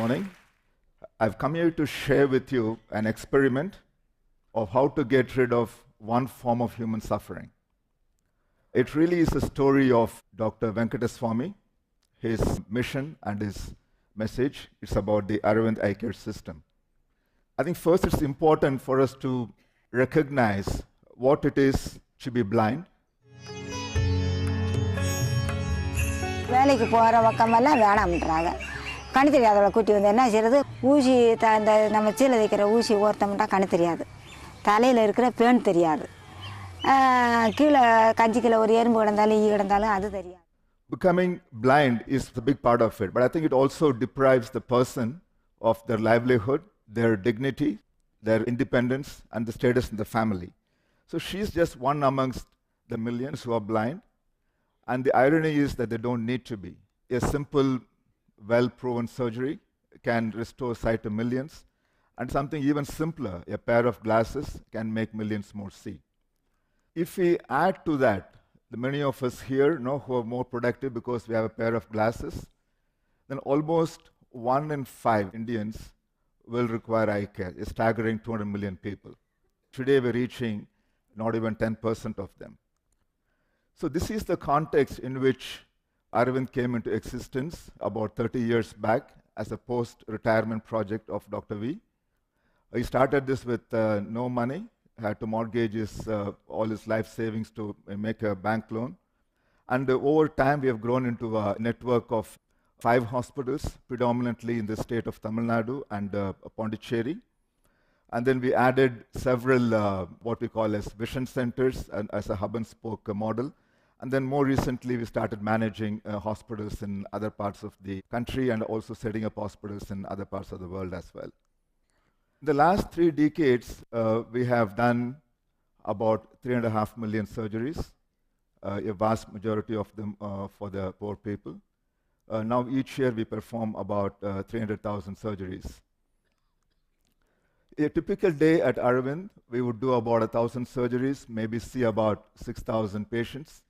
morning. I've come here to share with you an experiment of how to get rid of one form of human suffering. It really is a story of Dr. Venkateswamy, his mission and his message. It's about the Aravind Eye Care system. I think first it's important for us to recognize what it is to be blind. வேலைக்கு போகிற பக்கமெல்லாம் வேணாம்ன்றாங்க. கண்ணு தெரியாதவளை கூட்டி வந்து என்ன செய்யறது, ஊசி இந்த நம்ம சீலை தைக்கிற ஊசி ஓர்த்தம்ட்டா கண்ணு தெரியாது, தலையில் இருக்கிற பேன் தெரியாது, கீழே கஞ்சிக்கில் ஒரு எறும்பு கிடந்தாலும் ஈ கிடந்தாலும் அது தெரியாது. Becoming blind is the big part of it, but I think it also deprives the person of their livelihood, their dignity, their independence, and the status in the family. So she's just one amongst the millions who are blind, and the irony is that they don't need to be. A simple, well-proven surgery can restore sight to millions, and something even simpler, a pair of glasses, can make millions more see. If we add to that, the many of us here know who are more productive because we have a pair of glasses, then almost 1 in 5 Indians will require eye care, a staggering 200 million people. Today we're reaching not even 10% of them. So this is the context in which Aravind came into existence about 30 years back as a post-retirement project of Dr. V. He started this with no money, had to mortgage all his life savings to make a bank loan. And over time, we have grown into a network of 5 hospitals, predominantly in the state of Tamil Nadu and Pondicherry. And then we added several what we call as vision centers and as a hub and spoke model. And then more recently, we started managing hospitals in other parts of the country and also setting up hospitals in other parts of the world as well. In the last 3 decades, we have done about 3.5 million surgeries, a vast majority of them for the poor people. Now each year we perform about 300,000 surgeries. A typical day at Aravind, we would do about 1,000 surgeries, maybe see about 6,000 patients,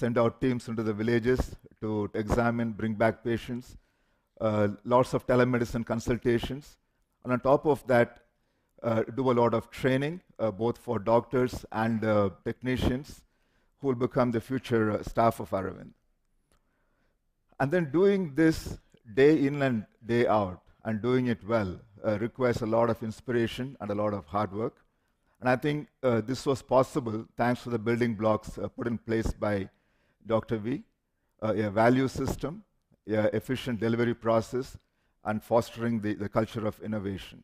send out teams into the villages to examine, bring back patients, lots of telemedicine consultations. And on top of that, do a lot of training, both for doctors and technicians who will become the future staff of Aravind. And then doing this day in and day out and doing it well requires a lot of inspiration and a lot of hard work. And I think this was possible thanks to the building blocks put in place by Dr. V, a value system, an efficient delivery process, and fostering the culture of innovation.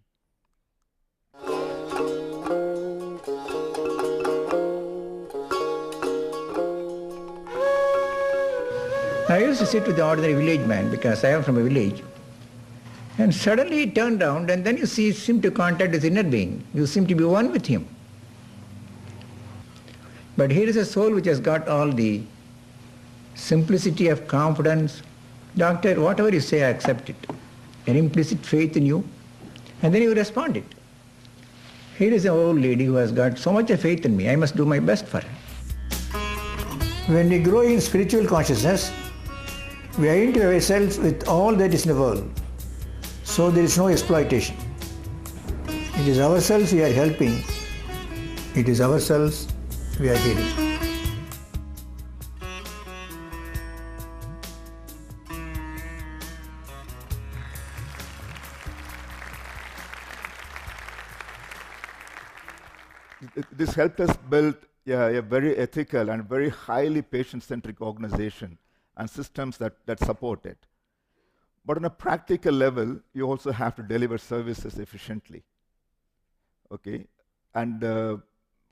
I used to sit with the ordinary village man because I am from a village. And suddenly he turned around and then you seem to contact his inner being. You seem to be one with him. But here is a soul which has got all the simplicity of confidence. Doctor, whatever you say, I accept it. An implicit faith in you. And then you respond it. Here is an old lady who has got so much of faith in me. I must do my best for her. When we grow in spiritual consciousness, we identify ourselves with all that is in the world. So there is no exploitation. It is ourselves we are helping. It is ourselves we are healing. This helped us build a very ethical and very highly patient-centric organization and systems that support it. But on a practical level, you also have to deliver services efficiently. Okay? And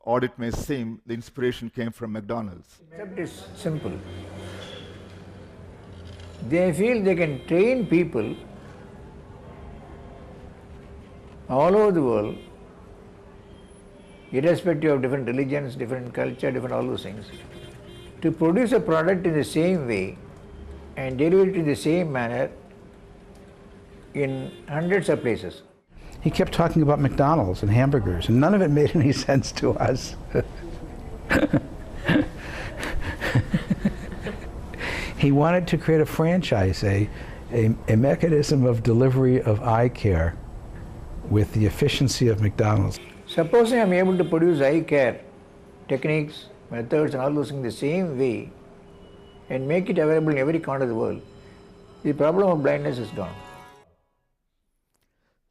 odd it may seem, the inspiration came from McDonald's. Concept is simple. They feel they can train people all over the world, irrespective of different religions, different culture, different all those things, to produce a product in the same way and deliver it in the same manner in hundreds of places. He kept talking about McDonald's and hamburgers, and none of it made any sense to us. He wanted to create a franchise, a mechanism of delivery of eye care with the efficiency of McDonald's. Supposing I'm able to produce eye care techniques, methods and all those things the same way and make it available in every corner of the world, the problem of blindness is gone.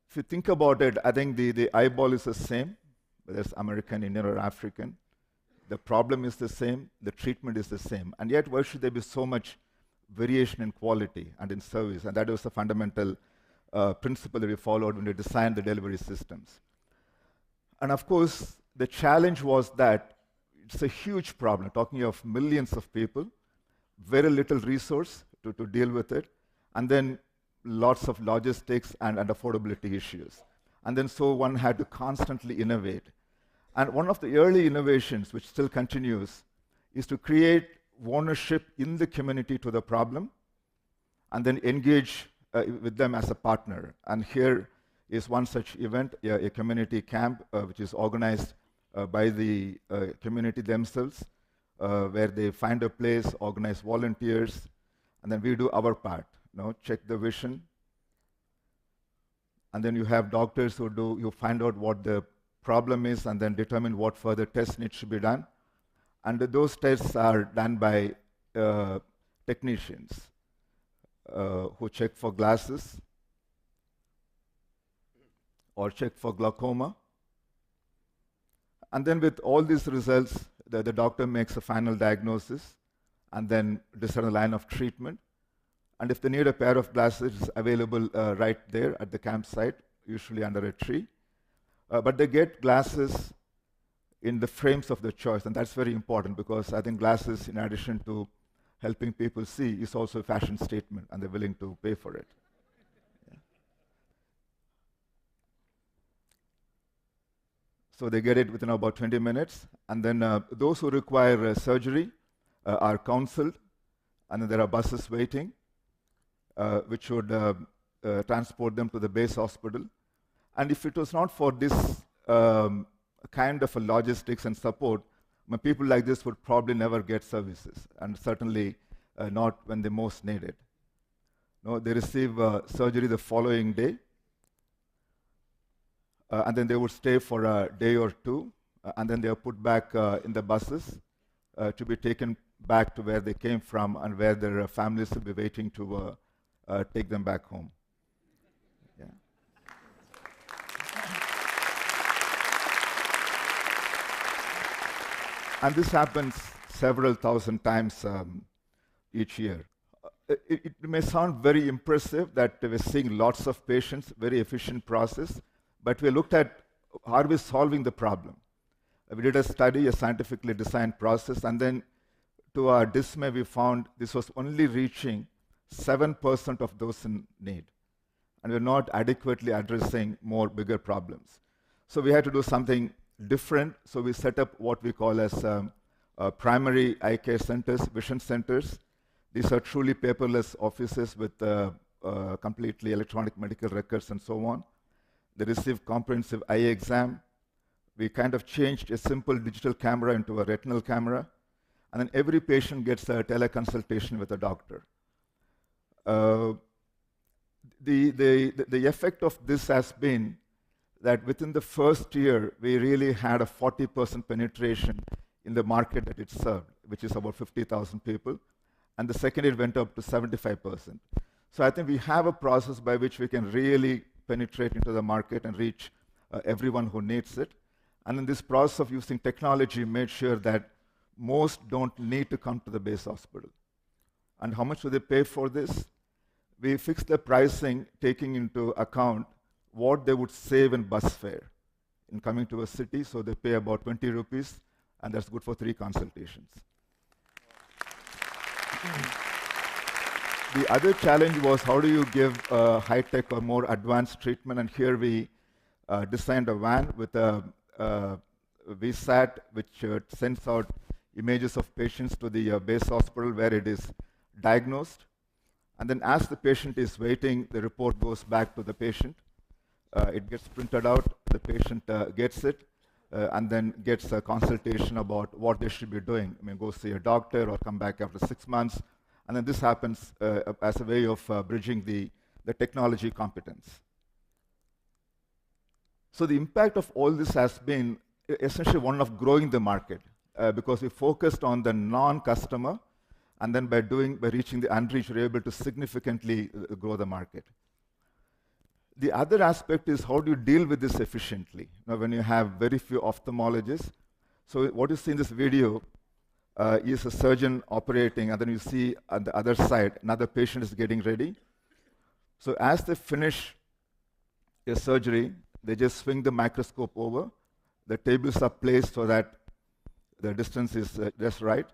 If you think about it, I think the eyeball is the same, whether it's American, Indian or African. The problem is the same, the treatment is the same. And yet why should there be so much variation in quality and in service? And that was the fundamental principle that we followed when we designed the delivery systems. And of course, the challenge was that it's a huge problem, talking of millions of people, very little resource to deal with it, and then lots of logistics and affordability issues. And then so one had to constantly innovate. And one of the early innovations, which still continues, is to create ownership in the community to the problem, and then engage with them as a partner. And here is one such event, a community camp, which is organized by the community themselves, where they find a place, organize volunteers, and then we do our part, check the vision. And then you have doctors who find out what the problem is and then determine what further tests need to be done. And those tests are done by technicians who check for glasses or check for glaucoma. And then with all these results, the doctor makes a final diagnosis and then decide a line of treatment. And if they need a pair of glasses, it's available right there at the campsite, usually under a tree. But they get glasses in the frames of their choice, and that's very important because I think glasses, in addition to helping people see, is also a fashion statement, and they're willing to pay for it. Yeah. So they get it within about 20 minutes, and then those who require surgery are counseled, and then there are buses waiting, which would transport them to the base hospital. And if it was not for this kind of a logistics and support, people like this would probably never get services, and certainly not when they most need it. They receive surgery the following day, and then they would stay for a day or two, and then they are put back in the buses to be taken back to where they came from and where their families will be waiting to take them back home. Yeah. And this happens several thousand times each year. It may sound very impressive that we're seeing lots of patients, very efficient process, but we looked at, are we solving the problem? We did a study, a scientifically designed process, and then to our dismay, we found this was only reaching 7% of those in need. And we're not adequately addressing bigger problems. So we had to do something different. So we set up what we call as primary eye care centers, vision centers. These are truly paperless offices with completely electronic medical records and so on. They receive comprehensive eye exam. We kind of changed a simple digital camera into a retinal camera. And then every patient gets a teleconsultation with a doctor. The effect of this has been that within the first year, we really had a 40% penetration in the market that it served, which is about 50,000 people. And the second year went up to 75%. So I think we have a process by which we can really penetrate into the market and reach everyone who needs it. And in this process of using technology, made sure that most don't need to come to the base hospital. And how much do they pay for this? We fixed the pricing taking into account what they would save in bus fare in coming to a city. So they pay about 20 rupees, and that's good for 3 consultations. The other challenge was how do you give high-tech or more advanced treatment? And here we designed a van with a VSAT, which sends out images of patients to the base hospital where it is diagnosed. And then as the patient is waiting, the report goes back to the patient. It gets printed out, the patient gets it, and then gets a consultation about what they should be doing. Go see a doctor or come back after 6 months. And then this happens as a way of bridging the technology competence. So the impact of all this has been essentially one of growing the market because we focused on the non-customer, and then by reaching the unreached, we're able to significantly grow the market. The other aspect is how do you deal with this efficiently? Now, when you have very few ophthalmologists, so what you see in this video is a surgeon operating, and then you see on the other side, another patient is getting ready. So as they finish a surgery, they just swing the microscope over. The tables are placed so that the distance is just right.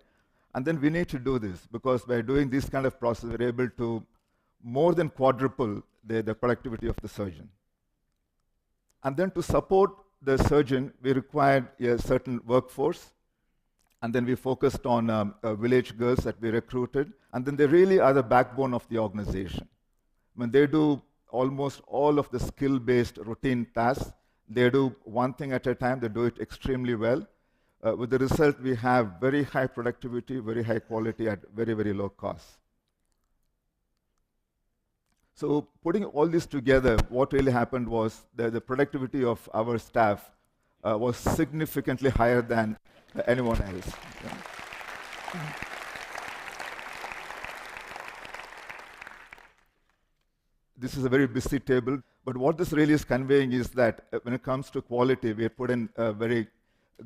And then we need to do this, because by doing this kind of process, we're able to more than quadruple the productivity of the surgeon. And then to support the surgeon, we required a certain workforce. And then we focused on village girls that we recruited. And then they really are the backbone of the organization. When they do almost all of the skill-based routine tasks, they do one thing at a time. They do it extremely well. With the result, we have very high productivity, very high quality at very, very low cost. So putting all this together, what really happened was that the productivity of our staff was significantly higher than anyone else. Yeah. This is a very busy table, but what this really is conveying is that when it comes to quality, we have put in very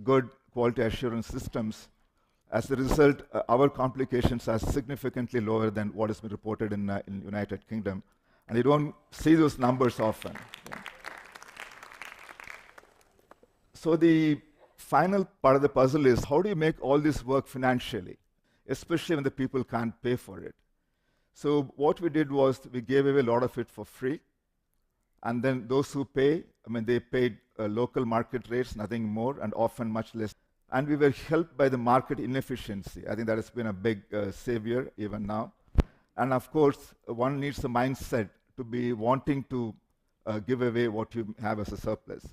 good quality assurance systems. As a result, our complications are significantly lower than what has been reported in United Kingdom. And you don't see those numbers often. Yeah. So the final part of the puzzle is how do you make all this work financially, especially when the people can't pay for it. So what we did was we gave away a lot of it for free. And then those who pay, they paid local market rates, nothing more, and often much less. And we were helped by the market inefficiency. I think that has been a big savior even now. And of course, one needs a mindset to be wanting to give away what you have as a surplus.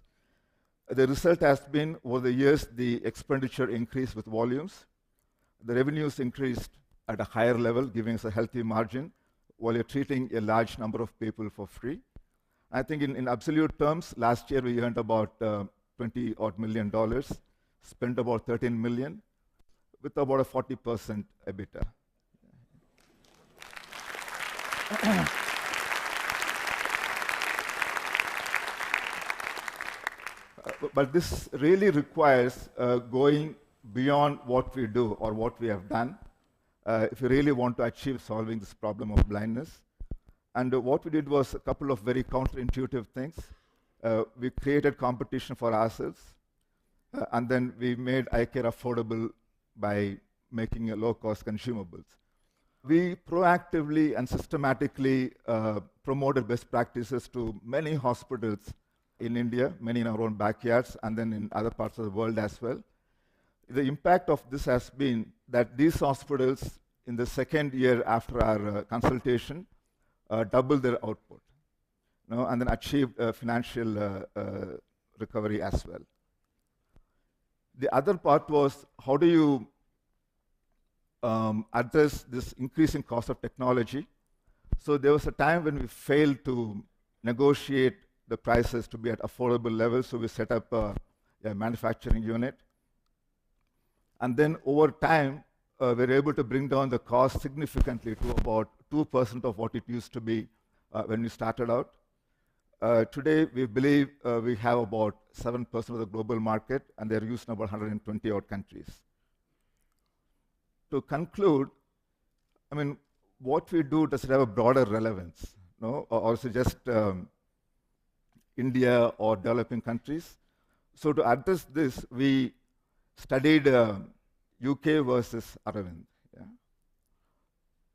The result has been, over the years, the expenditure increased with volumes. The revenues increased at a higher level, giving us a healthy margin, while you're treating a large number of people for free. I think in absolute terms, last year we earned about $20-odd million, spent about $13 million, with about a 40% EBITDA. But this really requires going beyond what we do or what we have done if you really want to achieve solving this problem of blindness. And what we did was a couple of very counterintuitive things. We created competition for ourselves, and then we made eye care affordable by making low-cost consumables. We proactively and systematically promoted best practices to many hospitals in India, many in our own backyards, and then in other parts of the world as well. The impact of this has been that these hospitals, in the second year after our consultation, doubled their output, and then achieved financial recovery as well. The other part was, how do you address this increasing cost of technology? So there was a time when we failed to negotiate the prices to be at affordable levels, so we set up a manufacturing unit. And then over time, we were able to bring down the cost significantly to about 2% of what it used to be when we started out. Today, we believe we have about 7% of the global market, and they're used in about 120-odd countries. To conclude, what we do, does it have a broader relevance? Or is it just India or developing countries? So to address this, we studied UK versus Aravind. Yeah.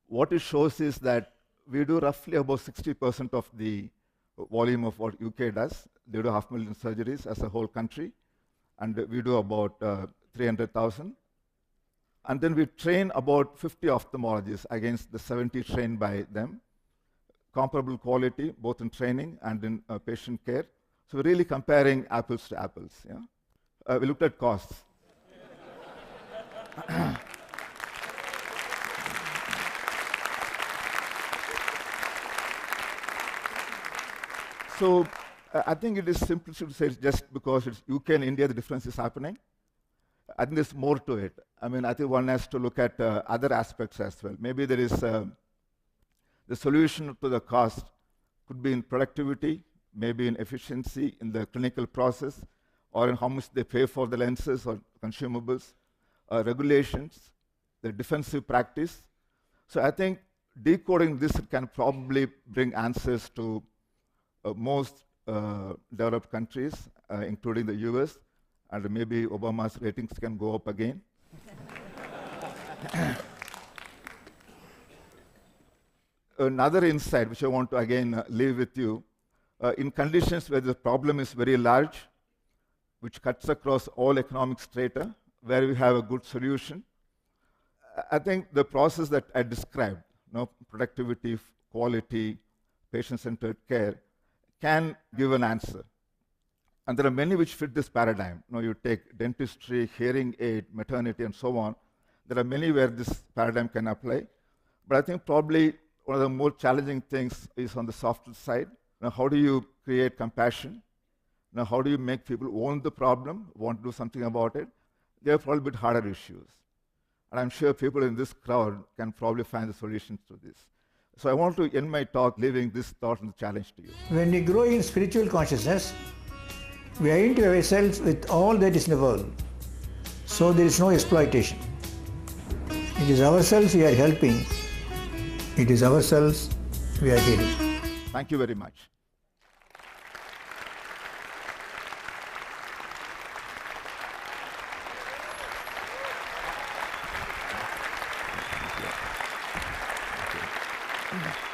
What it shows is that we do roughly about 60% of the volume of what UK does. They do 500,000 surgeries as a whole country, and we do about 300,000. And then we train about 50 ophthalmologists against the 70 trained by them. Comparable quality, both in training and in patient care. So we're really comparing apples to apples. Yeah? We looked at costs. So I think it is simple to say just because it's UK and India, the difference is happening. I think there's more to it. I mean, I think one has to look at other aspects as well. Maybe there is the solution to the cost could be in productivity, maybe in efficiency in the clinical process, or in how much they pay for the lenses or consumables, regulations, the defensive practice. So I think decoding this can probably bring answers to most developed countries, including the US, and maybe Obama's ratings can go up again. Another insight which I want to again leave with you, in conditions where the problem is very large, which cuts across all economic strata, where we have a good solution, I think the process that I described, productivity, quality, patient-centered care, can give an answer. And there are many which fit this paradigm. You take dentistry, hearing aid, maternity, and so on. There are many where this paradigm can apply. But I think probably one of the more challenging things is on the softer side. How do you create compassion? How do you make people own the problem, want to do something about it? They are probably a bit harder issues. And I'm sure people in this crowd can probably find the solutions to this. So I want to end my talk leaving this thought and challenge to you. When we grow in spiritual consciousness, we identify ourselves with all that is in the world. So there is no exploitation. It is ourselves we are helping. It is ourselves we are healing. Thank you very much. Mm-hmm.